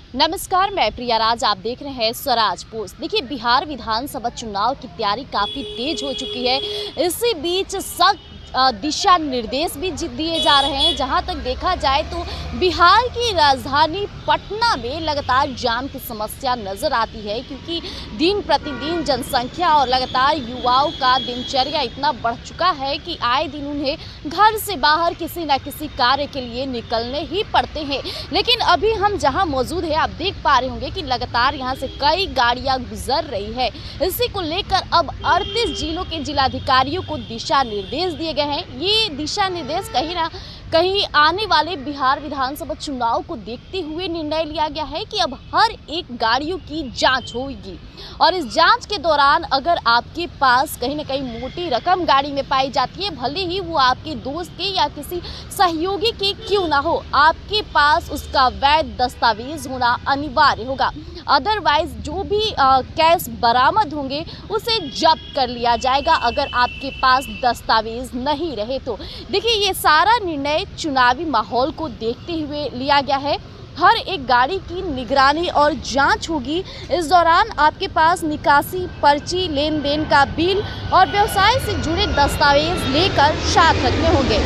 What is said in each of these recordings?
नमस्कार, मैं प्रिया राज। आप देख रहे हैं स्वराज पोस्ट। देखिए, बिहार विधानसभा चुनाव की तैयारी काफ़ी तेज हो चुकी है। इसी बीच सख्त दिशा निर्देश भी दिए जा रहे हैं। जहां तक देखा जाए तो बिहार की राजधानी पटना में लगातार जाम की समस्या नज़र आती है, क्योंकि दिन प्रतिदिन जनसंख्या और लगातार युवाओं का दिनचर्या इतना बढ़ चुका है कि आए दिन उन्हें घर से बाहर किसी न किसी कार्य के लिए निकलने ही पड़ते हैं। लेकिन अभी हम जहां मौजूद हैं, आप देख पा रहे होंगे कि लगातार यहां से कई गाड़ियां गुजर रही है। इसी को लेकर अब 38 जिलों के जिलाधिकारियों को दिशा निर्देश दिए गए हैं। ये दिशा निर्देश कहीं ना कहीं आने वाले बिहार विधानसभा चुनाव को देखते हुए निर्णय लिया गया है कि अब हर एक गाड़ियों की जांच होगी, और इस जांच के दौरान अगर आपके पास कहीं ना कहीं मोटी रकम गाड़ी में पाई जाती है, भले ही वो आपके दोस्त के या किसी सहयोगी के क्यों ना हो, आपके पास उसका वैध दस्तावेज होना अनिवार्य होगा। अदरवाइज जो भी कैश बरामद होंगे उसे जब्त कर लिया जाएगा, अगर आपके पास दस्तावेज नहीं रहे तो। देखिए, ये सारा निर्णय चुनावी माहौल को देखते हुए लिया गया है। हर एक गाड़ी की निगरानी और जांच होगी। इस दौरान आपके पास निकासी पर्ची, लेन देन का बिल और व्यवसाय से जुड़े दस्तावेज लेकर साथ रखने होंगे।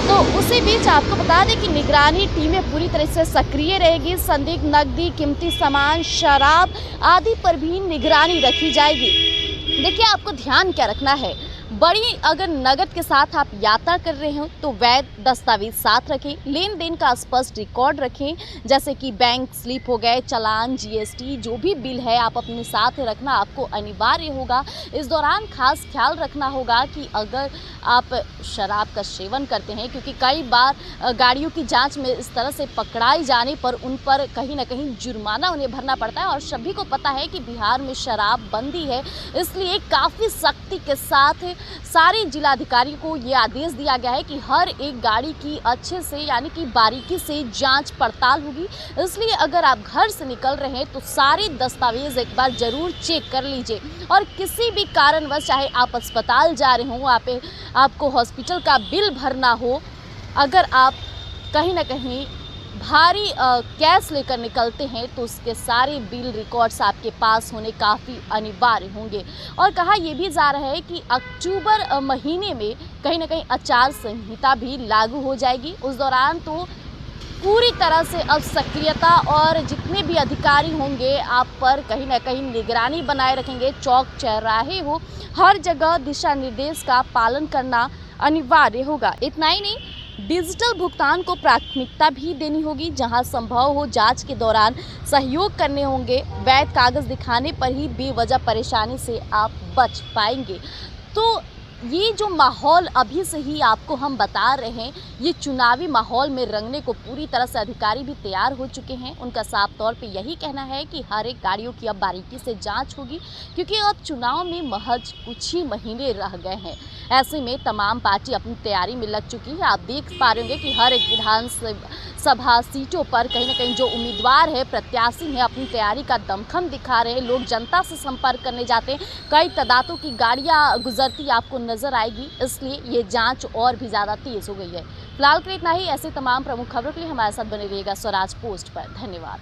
तो उसी बीच आपको बता दें कि निगरानी टीमें पूरी तरह से सक्रिय रहेगी। संदिग्ध नकदी, कीमती सामान, शराब आदि पर भी निगरानी रखी जाएगी। देखिए, आपको ध्यान क्या रखना है, बड़ी अगर नकद के साथ आप यात्रा कर रहे हो तो वैध दस्तावेज साथ रखें। लेन देन का स्पष्ट रिकॉर्ड रखें, जैसे कि बैंक स्लिप हो गए, चालान, जीएसटी, जो भी बिल है आप अपने साथ रखना आपको अनिवार्य होगा। इस दौरान खास ख्याल रखना होगा कि अगर आप शराब का सेवन करते हैं, क्योंकि कई बार गाड़ियों की जांच में इस तरह से पकड़ाई जाने पर उन पर कहीं ना कहीं जुर्माना उन्हें भरना पड़ता है, और सभी को पता है कि बिहार में शराब बंदी है। इसलिए काफ़ी सख्ती के साथ सारे जिलाधिकारियों को ये आदेश दिया गया है कि हर एक गाड़ी की अच्छे से यानी कि बारीकी से जांच पड़ताल होगी। इसलिए अगर आप घर से निकल रहे हैं तो सारे दस्तावेज एक बार ज़रूर चेक कर लीजिए, और किसी भी कारणवश, चाहे आप अस्पताल जा रहे हो, आपको हॉस्पिटल का बिल भरना हो, अगर आप कहीं ना कहीं भारी कैश लेकर निकलते हैं तो उसके सारे बिल रिकॉर्ड्स आपके पास होने काफ़ी अनिवार्य होंगे। और कहा यह भी जा रहा है कि अक्टूबर महीने में कहीं ना कहीं आचार संहिता भी लागू हो जाएगी। उस दौरान तो पूरी तरह से अब सक्रियता और जितने भी अधिकारी होंगे आप पर कहीं ना कहीं निगरानी बनाए रखेंगे। चौक चौराहे हो, हर जगह दिशा निर्देश का पालन करना अनिवार्य होगा। इतना ही नहीं, डिजिटल भुगतान को प्राथमिकता भी देनी होगी। जहां संभव हो जांच के दौरान सहयोग करने होंगे। वैध कागज दिखाने पर ही बेवजह परेशानी से आप बच पाएंगे। तो ये जो माहौल अभी से ही आपको हम बता रहे हैं, ये चुनावी माहौल में रंगने को पूरी तरह से अधिकारी भी तैयार हो चुके हैं। उनका साफ तौर पे यही कहना है कि हर एक गाड़ियों की अब बारीकी से जांच होगी, क्योंकि अब चुनाव में महज कुछ ही महीने रह गए हैं। ऐसे में तमाम पार्टी अपनी तैयारी में लग चुकी है। आप देख पा रहे होंगे कि हर एक विधानसभा सीटों पर कहीं ना कहीं जो उम्मीदवार है, प्रत्याशी है, अपनी तैयारी का दमखम दिखा रहे हैं। लोग जनता से संपर्क करने जाते हैं, कई तादादों की गाड़ियां गुजरती आपको नजर आएगी। इसलिए ये जांच और भी ज़्यादा तेज हो गई है। फिलहाल के लिए इतना ही। ऐसे तमाम प्रमुख खबरों के लिए हमारे साथ बने रहिएगा स्वराज पोस्ट पर। धन्यवाद।